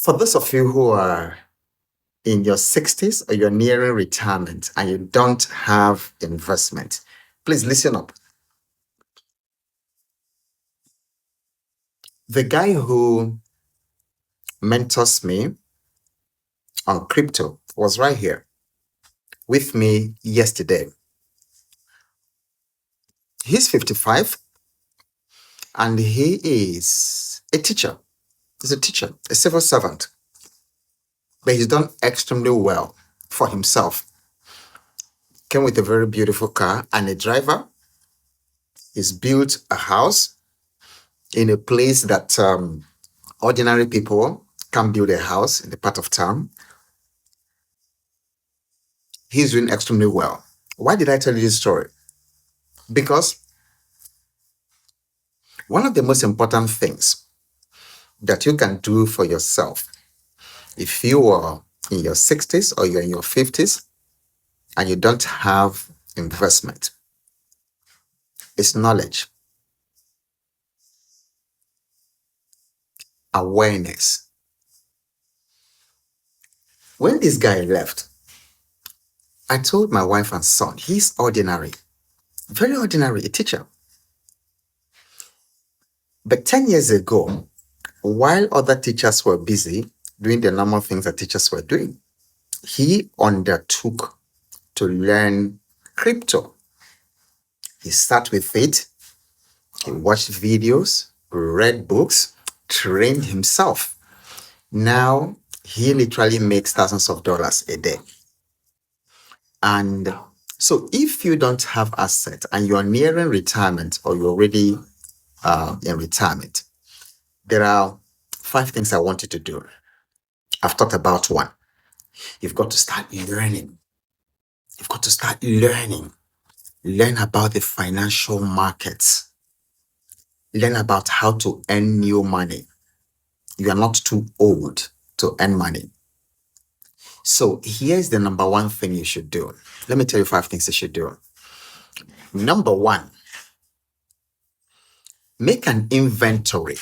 For those of you who are in your 60s or you're nearing retirement and you don't have investment, please listen up. The guy who mentors me on crypto was right here with me yesterday. He's 55 and he is a teacher. He's a teacher, a civil servant, but he's done extremely well for himself. Came with a very beautiful car and a driver. He's built a house in a place that ordinary people can't build a house in the part of town. He's doing extremely well. Why did I tell you this story? Because one of the most important things that you can do for yourself, if you are in your 60s or you're in your 50s and you don't have investment, is knowledge, awareness. When this guy left, I told my wife and son, he's ordinary, very ordinary, a teacher. But 10 years ago, while other teachers were busy doing the normal things that teachers were doing, he undertook to learn crypto. He sat with it, he watched videos, read books, trained himself. Now he literally makes thousands of dollars a day. And so if you don't have assets and you're nearing retirement or you're already in retirement, there are 5 things I want you to do. I've talked about one. You've got to start learning. You've got to start learning. Learn about the financial markets. Learn about how to earn new money. You are not too old to earn money. So here's the number one thing you should do. Let me tell you 5 things you should do. Number 1, make an inventory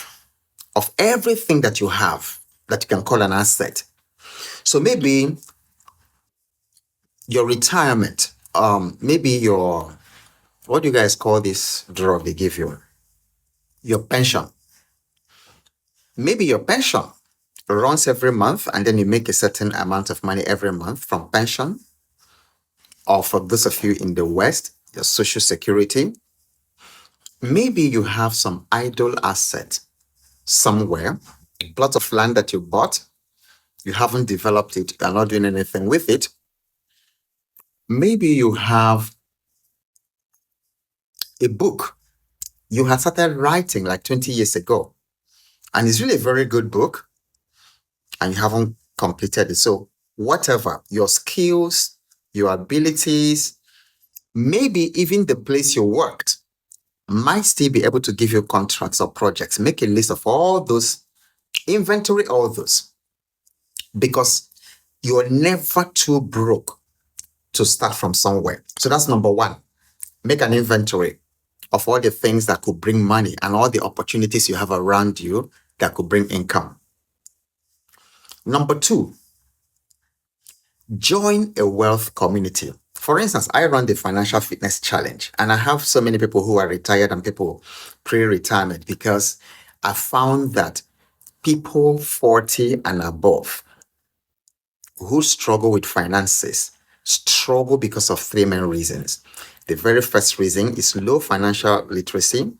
of everything that you have that you can call an asset. So maybe your retirement, maybe your, what do you guys call this drug they give you? Your pension. Maybe your pension runs every month and then you make a certain amount of money every month from pension. Or for those of you in the West, your social security. Maybe you have some idle asset somewhere, a plot of land that you bought, you haven't developed it, you're not doing anything with it. Maybe you have a book you had started writing like 20 years ago, and it's really a very good book, and you haven't completed it. So whatever, your skills, your abilities, maybe even the place you worked might still be able to give you contracts or projects. Make a list of all those, inventory all those, because you're never too broke to start from somewhere. So that's number 1. Make an inventory of all the things that could bring money and all the opportunities you have around you that could bring income. Number 2, join a wealth community. For instance, I run the Financial Fitness Challenge, and I have so many people who are retired and people pre-retirement because I found that people 40 and above who struggle with finances struggle because of 3 main reasons. The very first reason is low financial literacy.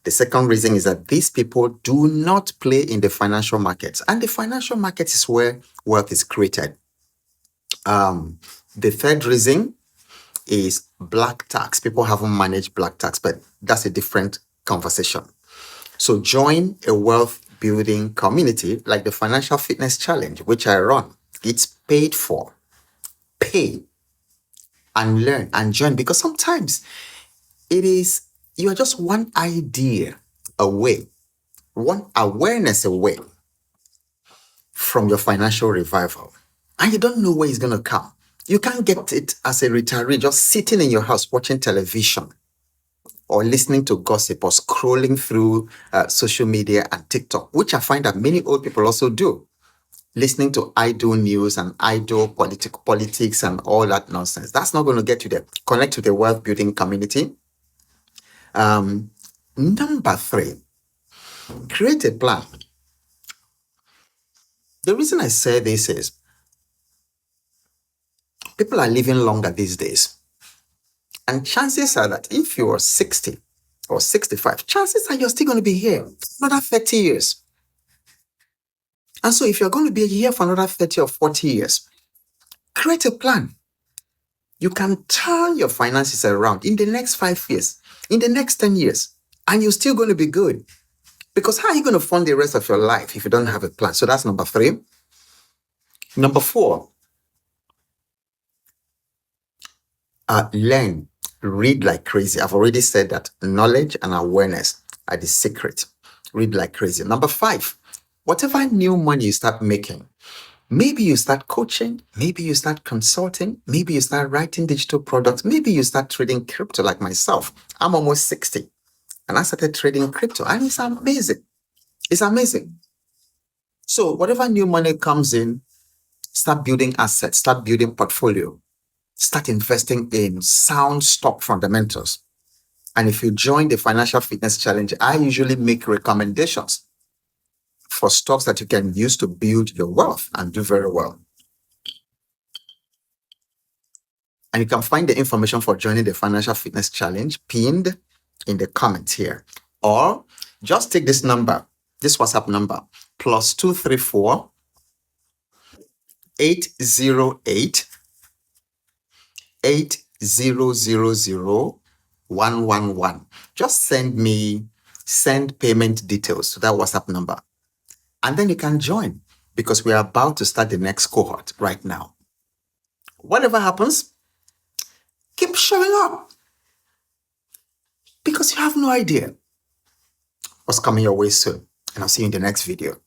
The second reason is that these people do not play in the financial markets, and the financial markets is where wealth is created. The third reason is black tax. People haven't managed black tax, but that's a different conversation. So join a wealth building community like the Financial Fitness Challenge, which I run. It's paid for. Pay and learn and join, because sometimes you are just one idea away, one awareness away from your financial revival, and you don't know where it's going to come. You can't get it as a retiree just sitting in your house watching television or listening to gossip or scrolling through social media and TikTok, which I find that many old people also do. listening to idle news and idle politics and all that nonsense. That's not going to get you there. Connect to the wealth building community. Number 3, create a plan. The reason I say this is people are living longer these days. And chances are that if you're 60 or 65, chances are you're still going to be here another 30 years. And so if you're going to be here for another 30 or 40 years, create a plan. You can turn your finances around in the next 5 years, in the next 10 years, and you're still going to be good. Because how are you going to fund the rest of your life if you don't have a plan? So that's number 3. Number 4, learn, read like crazy. I've already said that knowledge and awareness are the secret. Read like crazy. Number 5, whatever new money you start making, maybe you start coaching, maybe you start consulting, maybe you start writing digital products, maybe you start trading crypto like myself. I'm almost 60 and I started trading crypto and it's amazing. It's amazing. So whatever new money comes in, start building assets, start building portfolio, start investing in sound stock fundamentals. And if you join the Financial Fitness Challenge, I usually make recommendations for stocks that you can use to build your wealth and do very well. And you can find the information for joining the Financial Fitness Challenge pinned in the comments here. Or just take this number, this WhatsApp number, +234 808 8000 111. Just send payment details to that WhatsApp number. And then you can join because we are about to start the next cohort right now. Whatever happens, keep showing up because you have no idea what's coming your way soon. And I'll see you in the next video.